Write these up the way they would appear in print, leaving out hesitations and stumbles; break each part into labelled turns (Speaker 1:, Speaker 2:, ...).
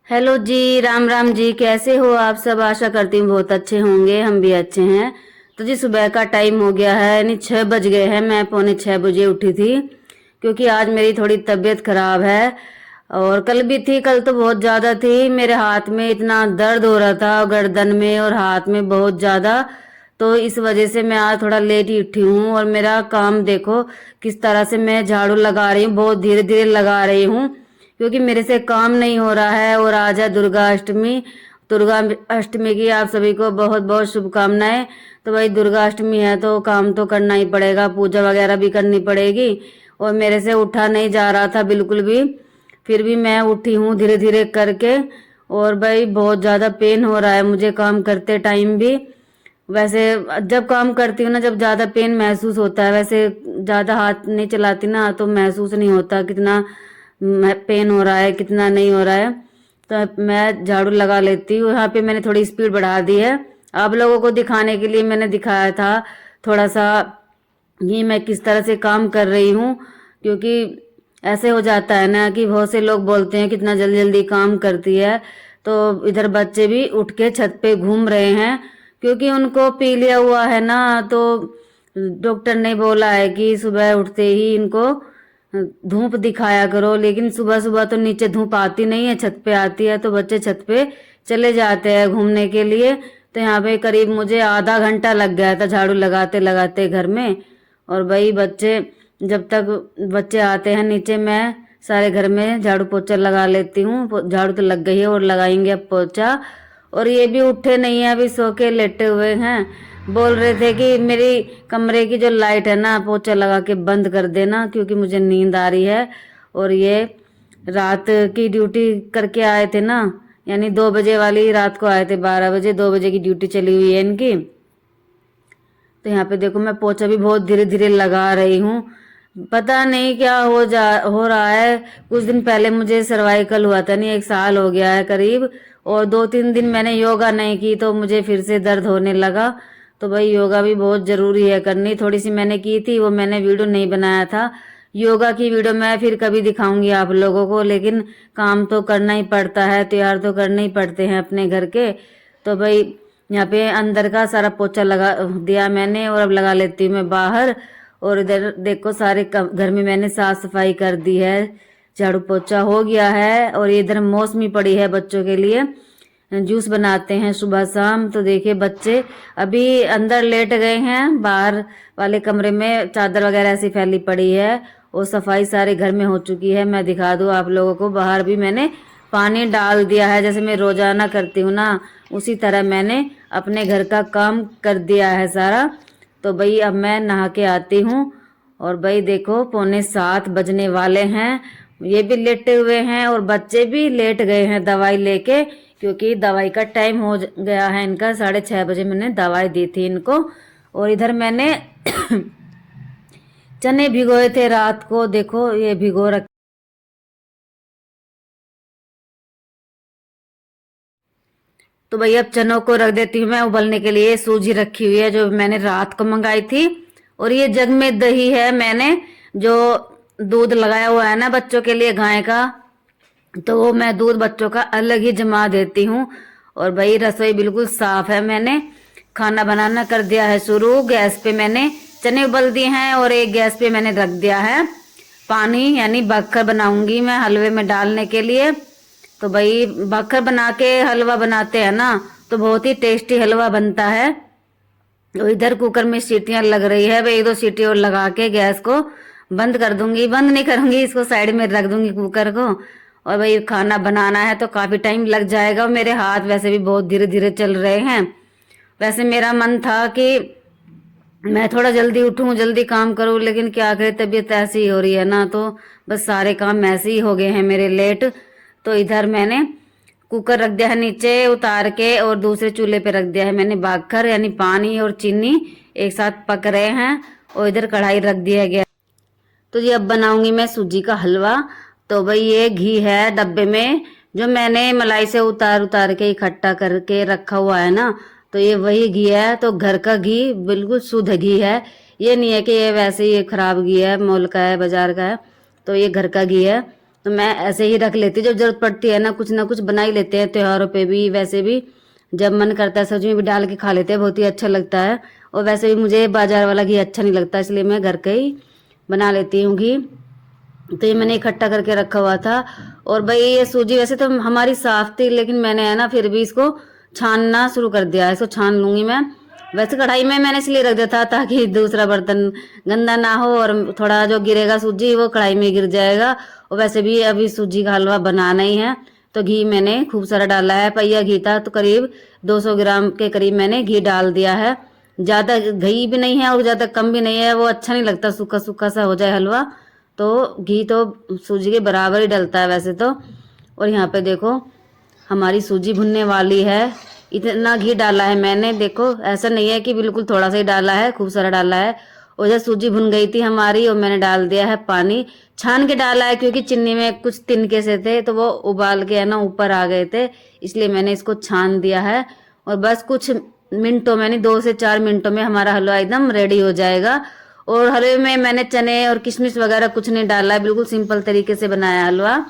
Speaker 1: Hello जी, राम राम जी। कैसे हो आप सब? आशा करती हूँ बहुत अच्छे होंगे। हम भी अच्छे हैं। तो जी सुबह का टाइम हो गया है, यानी 6 बज गए हैं। मैं पौने 6 बजे उठी थी क्योंकि आज मेरी थोड़ी तबीयत खराब है। और कल भी थी, कल तो बहुत ज्यादा थी। मेरे हाथ में इतना दर्द हो रहा था, गर्दन में और हाथ में बहुत ज्यादा। तो इस वजह से मैं आज थोड़ा लेट ही उठी हूँ। और मेरा काम देखो किस तरह से मैं झाड़ू लगा रही हूँ, बहुत धीरे धीरे लगा रही हूँ क्योंकि मेरे से काम नहीं हो रहा है। और आज है दुर्गा अष्टमी। दुर्गा अष्टमी की आप सभी को बहुत बहुत शुभकामनाएं। तो भाई दुर्गा अष्टमी है तो काम तो करना ही पड़ेगा, पूजा वगैरह भी करनी पड़ेगी। और मेरे से उठा नहीं जा रहा था बिल्कुल भी, फिर भी मैं उठी हूँ धीरे धीरे करके। और भाई बहुत ज़्यादा पेन हो रहा है मुझे काम करते टाइम भी। वैसे जब काम करती हूँ ना, जब ज़्यादा पेन महसूस होता है। वैसे ज़्यादा हाथ नहीं चलाती ना तो महसूस नहीं होता कितना पेन हो रहा है कितना नहीं हो रहा है। तो मैं झाड़ू लगा लेती हूँ। यहाँ पे मैंने थोड़ी स्पीड बढ़ा दी है, आप लोगों को दिखाने के लिए मैंने दिखाया था थोड़ा सा ये मैं किस तरह से काम कर रही हूँ। क्योंकि ऐसे हो जाता है ना कि बहुत से लोग बोलते हैं कितना जल्दी जल्दी काम करती है। तो इधर बच्चे भी उठ के छत पे घूम रहे हैं क्योंकि उनको पी लिया हुआ है ना। तो डॉक्टर ने बोला है कि सुबह उठते ही इनको धूप दिखाया करो। लेकिन सुबह सुबह तो नीचे धूप आती नहीं है, छत पे आती है। तो बच्चे छत पे चले जाते हैं घूमने के लिए। तो यहाँ पे करीब मुझे आधा घंटा लग गया था झाड़ू लगाते लगाते घर में। और भाई बच्चे जब तक बच्चे आते हैं नीचे, मैं सारे घर में झाड़ू पोछा लगा लेती हूँ। झाड़ू तो लग गई है और लगाएंगे अब पोछा। और ये भी उठे नहीं है, अभी सो के लेटे हुए हैं। बोल रहे थे कि मेरी कमरे की जो लाइट है ना पोछा लगा के बंद कर देना क्योंकि मुझे नींद आ रही है। और ये रात की ड्यूटी करके आए थे ना, यानी 2 बजे वाली रात को आए थे, 12 बजे 2 बजे की ड्यूटी चली हुई है इनकी। तो यहाँ पे देखो मैं पोछा भी बहुत धीरे धीरे लगा रही हूँ। पता नहीं क्या हो रहा है। कुछ दिन पहले मुझे सर्वाइकल हुआ था, नहीं 1 साल हो गया है करीब। और 2-3 दिन मैंने योगा नहीं की तो मुझे फिर से दर्द होने लगा। तो भाई योगा भी बहुत जरूरी है करनी। थोड़ी सी मैंने की थी, वो मैंने वीडियो नहीं बनाया था। योगा की वीडियो मैं फिर कभी दिखाऊंगी आप लोगों को। लेकिन काम तो करना ही पड़ता है, त्योहार तो करने ही पड़ते हैं अपने घर के। तो भाई यहाँ पे अंदर का सारा पोछा लगा दिया मैंने और अब लगा लेती हूँ मैं बाहर। और इधर देखो सारे घर में मैंने साफ सफाई कर दी है, झाड़ू पोछा हो गया है। और इधर मौसमी पड़ी है बच्चों के लिए, जूस बनाते हैं सुबह शाम। तो देखिए बच्चे अभी अंदर लेट गए हैं, बाहर वाले कमरे में चादर वगैरह ऐसी फैली पड़ी है। और सफाई सारे घर में हो चुकी है। मैं दिखा दूँ आप लोगों को, बाहर भी मैंने पानी डाल दिया है, जैसे मैं रोजाना करती हूँ ना उसी तरह मैंने अपने घर का काम कर दिया है सारा। तो भाई अब मैं नहा के आती हूँ। और भाई देखो पौने 7 बजने वाले हैं, ये भी लेटे हुए हैं और बच्चे भी लेट गए हैं दवाई लेके क्योंकि दवाई का टाइम हो गया है इनका। 6:30 बजे मैंने दवाई दी थी इनको। और इधर मैंने चने भिगोए थे रात को, देखो ये भिगो रख। तो भाई अब चनों को रख देती हूँ मैं उबलने के लिए। सूजी रखी हुई है जो मैंने रात को मंगाई थी। और ये जग में दही है, मैंने जो दूध लगाया हुआ है ना बच्चों के लिए गाय का, तो वो मैं दूध बच्चों का अलग ही जमा देती हूँ। और भाई रसोई बिल्कुल साफ है, मैंने खाना बनाना कर दिया है शुरू। गैस पे मैंने चने उबल दिए हैं और एक गैस पे मैंने रख दिया है पानी, यानी बक्खर बनाऊंगी मैं हलवे में डालने के लिए। तो भाई बक्खर बना के हलवा बनाते हैं ना तो बहुत ही टेस्टी हलवा बनता है। तो इधर कुकर में सीटियां लग रही है, भाई 1-2 सीटी और लगा के गैस को बंद कर दूंगी। बंद नहीं करूंगी, इसको साइड में रख दूंगी कुकर को। और भाई खाना बनाना है तो काफी टाइम लग जाएगा। मेरे हाथ वैसे भी बहुत धीरे धीरे चल रहे हैं। वैसे मेरा मन था कि मैं थोड़ा जल्दी उठूं जल्दी काम करूं, लेकिन क्या करे तबीयत ऐसी ही हो रही है ना, तो बस सारे काम ऐसे ही हो गए हैं मेरे लेट। तो इधर मैंने कुकर रख दिया है नीचे उतार के और दूसरे चूल्हे पे रख दिया है मैंने बक्खर, यानी पानी और चीनी एक साथ पक रहे हैं। और इधर कढ़ाई रख दिया गया। तो ये अब बनाऊंगी मैं सूजी का हलवा। तो भाई ये घी है डब्बे में जो मैंने मलाई से उतार उतार के इकट्ठा करके रखा हुआ है ना, तो ये वही घी है। तो घर का घी बिल्कुल शुद्ध घी है, ये नहीं है कि ये वैसे ही खराब घी है मोल का है बाजार का है। तो ये घर का घी है। तो मैं ऐसे ही रख लेती, जब जरूरत पड़ती है ना कुछ बना ही लेते हैं त्योहारों पे भी, वैसे भी जब मन करता है सब्जी में भी डाल के खा लेते हैं, बहुत ही अच्छा लगता है। और वैसे भी मुझे बाजार वाला घी अच्छा नहीं लगता, इसलिए मैं घर का ही बना लेती हूँ घी। तो ये मैंने इकट्ठा करके रखा हुआ था। और भाई ये सूजी वैसे तो हमारी साफ थी, लेकिन मैंने है ना फिर भी इसको छानना शुरू कर दिया, इसको छान लूंगी मैं। वैसे कढ़ाई में मैंने इसलिए रख दिया था ताकि दूसरा बर्तन गंदा ना हो, और थोड़ा जो गिरेगा सूजी वो कढ़ाई में गिर जाएगा। और वैसे भी अभी सूजी का हलवा बनाना ही है, तो घी मैंने खूब सारा डाला है। पहिया घी था तो करीब 200 ग्राम के करीब मैंने घी डाल दिया है। ज़्यादा घी भी नहीं है और ज़्यादा कम भी नहीं है, वो अच्छा नहीं लगता, सूखा सूखा सा हो जाए हलवा। तो घी तो सूजी के बराबर ही डलता है वैसे तो। और यहाँ पे देखो हमारी सूजी भुनने वाली है, इतना घी डाला है मैंने, देखो ऐसा नहीं है कि बिल्कुल थोड़ा सा ही डाला है, खूब सारा डाला है। और जब सूजी भुन गई थी हमारी और मैंने डाल दिया है पानी, छान के डाला है क्योंकि चीनी में कुछ तिनके से थे तो वो उबाल के है ना ऊपर आ गए थे, इसलिए मैंने इसको छान दिया है। और बस कुछ मिनटों में, नहीं 2 से 4 मिनटों में हमारा हलवा एकदम रेडी हो जाएगा। और हलवे में मैंने चने और किशमिश वगैरह कुछ नहीं डाला है, बिल्कुल सिंपल तरीके से बनाया हलवा।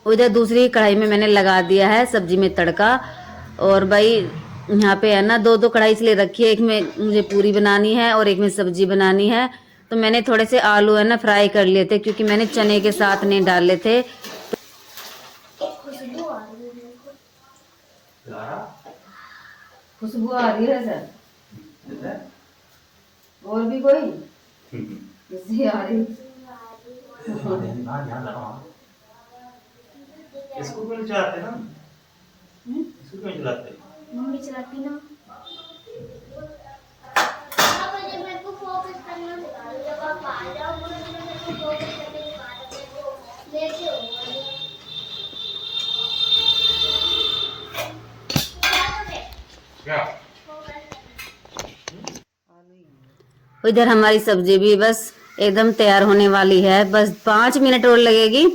Speaker 1: उधर दूसरी कढ़ाई में मैंने लगा दिया है सब्जी में तड़का। और भाई यहाँ पे है ना 2-2 कढ़ाई इसलिए रखी है, एक में मुझे पूरी बनानी है और एक में सब्जी बनानी है। तो मैंने थोड़े से आलू है ना फ्राई कर लिए थे, क्योंकि मैंने चने के साथ नहीं डाले थे। खुशबू आ रही है सर, और भी कोई आ रही।
Speaker 2: इसको क्यों चलाते ना? इसको क्यों चलाते?
Speaker 3: मम्मी चलाती ना। मेरे को फोकस करना सिखा दो, जब आप आ जाओ मेरे को फोकस करने सिखा दो, लेके हो
Speaker 2: क्या?
Speaker 1: इधर हमारी सब्जी भी बस एकदम तैयार होने वाली है, बस 5 मिनट और लगेगी।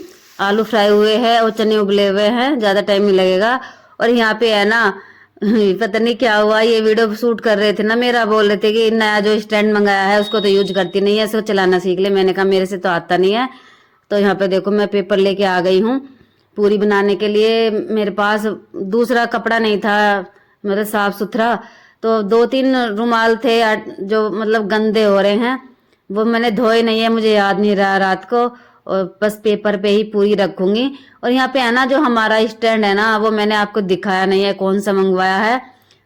Speaker 1: आलू फ्राई हुए हैं और चने उबले हुए हैं, ज़्यादा टाइम नहीं लगेगा। और यहाँ पे है ना पता नहीं क्या हुआ, ये वीडियो शूट कर रहे थे ना मेरा, बोल रहे थे कि नया जो स्टैंड मंगाया है उसको तो यूज करती नहीं है, इसको चलाना सीख ले। मैंने कहा मेरे से तो आता नहीं है। तो यहाँ पे देखो मैं पेपर लेके आ गई हूँ पूरी बनाने के लिए। मेरे पास दूसरा कपड़ा नहीं था मतलब साफ सुथरा, तो 2-3 रुमाल थे जो मतलब गंदे हो रहे हैं, वो मैंने धोए नहीं है, मुझे याद नहीं रहा रात को। और बस पेपर पे ही पूरी रखूंगी। और यहाँ पे है ना जो हमारा स्टैंड है ना, वो मैंने आपको दिखाया नहीं है कौन सा मंगवाया है।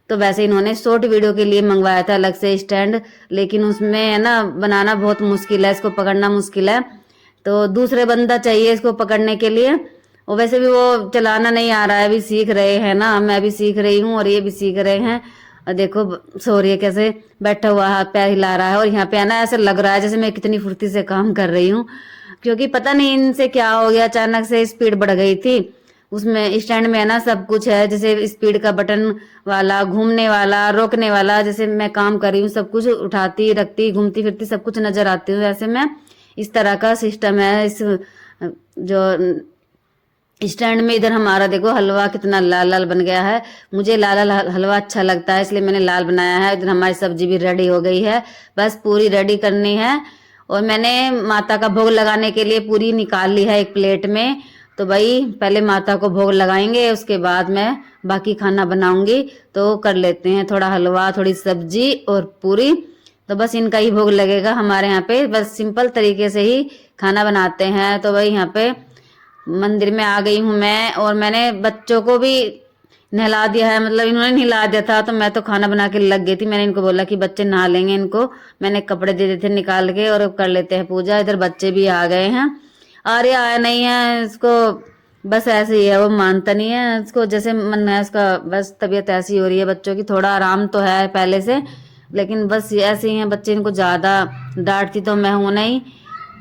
Speaker 1: तो वैसे इन्होंने शॉर्ट वीडियो के लिए मंगवाया था अलग से स्टैंड, लेकिन उसमें है ना बनाना बहुत मुश्किल है, इसको पकड़ना मुश्किल है, तो दूसरे बंदा चाहिए इसको पकड़ने के लिए। और वैसे भी वो चलाना नहीं आ रहा है, अभी सीख रहे हैं ना, मैं भी सीख रही हूँ और ये भी सीख रहे हैं। और देखो सो रही है कैसे, बैठा हुआ हाथ पैर हिला रहा है। और यहाँ पे है ना ऐसा लग रहा है जैसे मैं कितनी फुर्ती से काम कर रही हूँ, क्योंकि पता नहीं इनसे क्या हो गया, अचानक से स्पीड बढ़ गई थी। उसमें स्टैंड में है ना सब कुछ है, जैसे स्पीड का बटन वाला, घूमने वाला, रोकने वाला, जैसे मैं काम कर रही हूँ सब कुछ उठाती रखती घूमती फिरती सब कुछ नजर आती हूँ, ऐसे में इस तरह का सिस्टम है इस जो स्टैंड में। इधर हमारा देखो हलवा कितना लाल लाल बन गया है, मुझे लाल लाल हलवा अच्छा लगता है इसलिए मैंने लाल बनाया है। इधर हमारी सब्जी भी रेडी हो गई है, बस पूरी रेडी करनी है। और मैंने माता का भोग लगाने के लिए पूरी निकाल ली है एक प्लेट में। तो भाई पहले माता को भोग लगाएंगे, उसके बाद मैं बाकी खाना बनाऊंगी। तो कर लेते हैं थोड़ा हलवा, थोड़ी सब्जी और पूरी, तो बस इनका ही भोग लगेगा हमारे यहाँ पे। बस सिंपल तरीके से ही खाना बनाते हैं। तो भाई यहाँ पे मंदिर में आ गई हूँ मैं, और मैंने बच्चों को भी नहला दिया है, मतलब इन्होंने नहला दिया था तो मैं तो खाना बना के लग गई थी। मैंने इनको बोला कि बच्चे नहा लेंगे, इनको मैंने कपड़े दे देते निकाल के और कर लेते हैं पूजा। इधर बच्चे भी आ गए हैं, आर्य आया नहीं है, इसको बस ऐसे ही है, वो मानता नहीं है, इसको जैसे मन है उसका, बस तबीयत ऐसी हो रही है बच्चों की। थोड़ा आराम तो है पहले से, लेकिन बस ऐसे ही हैं बच्चे, इनको ज़्यादा डांटती तो मैं हूँ नहीं,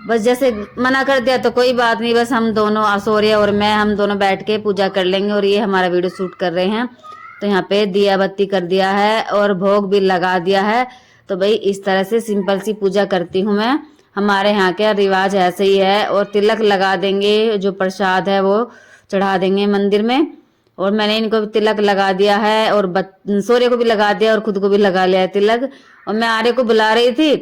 Speaker 1: बस जैसे मना कर दिया तो कोई बात नहीं, बस हम दोनों आसोरिया और मैं, हम दोनों बैठ के पूजा कर लेंगे। और ये हमारा वीडियो शूट कर रहे हैं, तो यहाँ पे दिया बत्ती कर दिया है और भोग भी लगा दिया है। तो भाई इस तरह से सिंपल सी पूजा करती हूँ मैं, हमारे यहाँ का रिवाज ऐसे ही है। और तिलक लगा देंगे, जो प्रसाद है वो चढ़ा देंगे मंदिर में। और मैंने इनको तिलक लगा दिया है और सूर्य को भी लगा दिया और खुद को भी लगा लिया है तिलक। और मैं आर्य को बुला रही थी,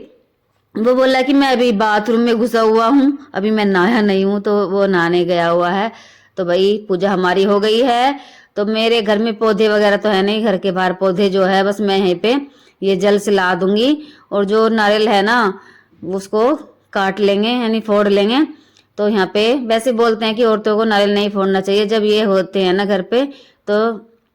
Speaker 1: वो बोला कि मैं अभी बाथरूम में घुसा हुआ हूँ, अभी मैं नहाया नहीं हूँ, तो वो नहाने गया हुआ है। तो भाई पूजा हमारी हो गई है। तो मेरे घर में पौधे वगैरह तो है नहीं, घर के बाहर पौधे जो है बस मैं यहीं पे ये जल से ला दूंगी, और जो नारियल है ना उसको काट लेंगे, यानी फोड़ लेंगे। तो यहाँ पे वैसे बोलते हैं कि औरतों को नारियल नहीं फोड़ना चाहिए, जब ये होते हैं ना घर पे तो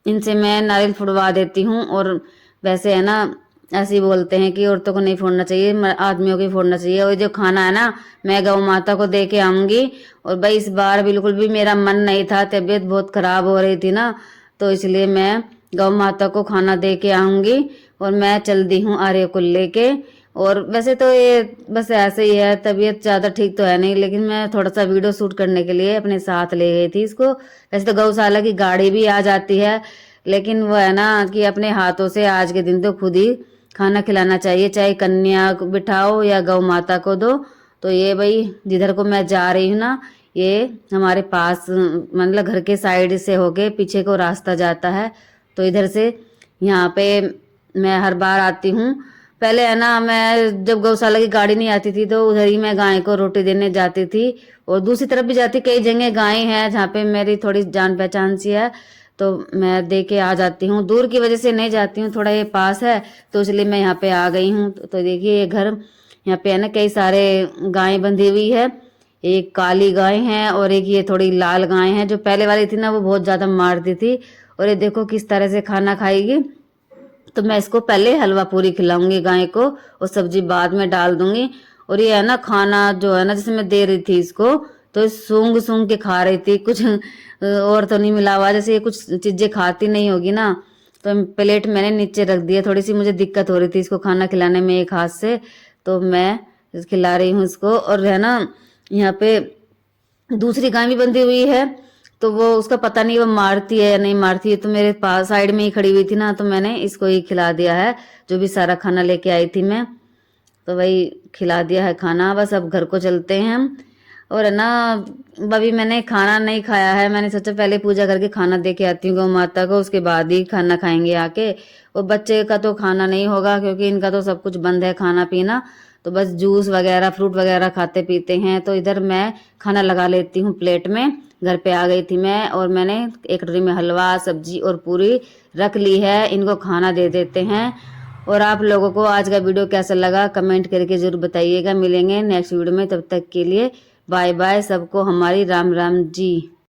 Speaker 1: इनसे मैं नारियल फुड़वा देती हूँ। और वैसे है ना ऐसे ही बोलते हैं कि औरतों को नहीं फोड़ना चाहिए, आदमियों को ही फोड़ना चाहिए। और जो खाना है ना मैं गौ माता को दे के आऊंगी। और भाई इस बार बिल्कुल भी मेरा मन नहीं था, तबीयत बहुत खराब हो रही थी ना, तो इसलिए मैं गौ माता को खाना दे के आऊंगी। और मैं चल दी हूँ आर्य को लेके। और वैसे तो ये बस ऐसे ही है, तबीयत ज़्यादा ठीक तो है नहीं, लेकिन मैं थोड़ा सा वीडियो शूट करने के लिए अपने साथ ले गई थी इसको। वैसे तो गौशाला की गाड़ी भी आ जाती है, लेकिन वो है ना कि अपने हाथों से आज के दिन तो खुद ही खाना खिलाना चाहिए, चाहे कन्या को बिठाओ या गौ माता को दो। तो ये भाई जिधर को मैं जा रही हूँ ना, ये हमारे पास मतलब घर के साइड से होके पीछे को रास्ता जाता है। तो इधर से यहाँ पे मैं हर बार आती हूँ। पहले है ना मैं जब गौशाला की गाड़ी नहीं आती थी तो उधर ही मैं गाय को रोटी देने जाती थी। और दूसरी तरफ भी जाती, कई जगह गाय हैं जहाँ पे मेरी थोड़ी जान पहचान सी है, तो मैं दे के आ जाती हूँ। दूर की वजह से नहीं जाती हूँ, थोड़ा ये पास है तो इसलिए मैं यहाँ पे आ गई हूँ। तो देखिए ये घर यहाँ पे है ना कई सारे गाय बंधी हुई है, एक काली गाय है और एक ये थोड़ी लाल गाय है। जो पहले वाली थी ना वो बहुत ज्यादा मारती थी। और ये देखो किस तरह से खाना खाएगी। तो मैं इसको पहले हलवा पूरी खिलाऊंगी गाय को, और सब्जी बाद में डाल दूंगी। और ये है ना खाना जो है ना जैसे मैं दे रही थी इसको, तो सूंघ सूंघ के खा रही थी, कुछ और तो नहीं मिला हुआ। जैसे ये कुछ चीजें खाती नहीं होगी ना, तो प्लेट मैंने नीचे रख दिया। थोड़ी सी मुझे दिक्कत हो रही थी इसको खाना खिलाने में एक हाथ से, तो मैं खिला रही हूँ इसको। और है ना यहाँ पे दूसरी गाय भी बंधी हुई है, तो वो उसका पता नहीं वो मारती है या नहीं मारती है। तो मेरे पास साइड में ही खड़ी हुई थी ना, तो मैंने इसको ही खिला दिया है जो भी सारा खाना लेके आई थी मैं, तो वही खिला दिया है खाना। बस अब घर को चलते हैं हम। और है ना अभी मैंने खाना नहीं खाया है, मैंने सोचा पहले पूजा करके खाना दे के आती हूँ गौ माता को, उसके बाद ही खाना खाएंगे आके। और बच्चे का तो खाना नहीं होगा क्योंकि इनका तो सब कुछ बंद है खाना पीना, तो बस जूस वगैरह फ्रूट वगैरह खाते पीते हैं। तो इधर मैं खाना लगा लेती हूँ प्लेट में। घर पे आ गई थी मैं, और मैंने एक कटोरी में हलवा सब्जी और पूरी रख ली है, इनको खाना दे देते हैं। और आप लोगों को आज का वीडियो कैसा लगा कमेंट करके जरूर बताइएगा। मिलेंगे नेक्स्ट वीडियो में, तब तक के लिए बाय बाय। सबको हमारी राम राम जी।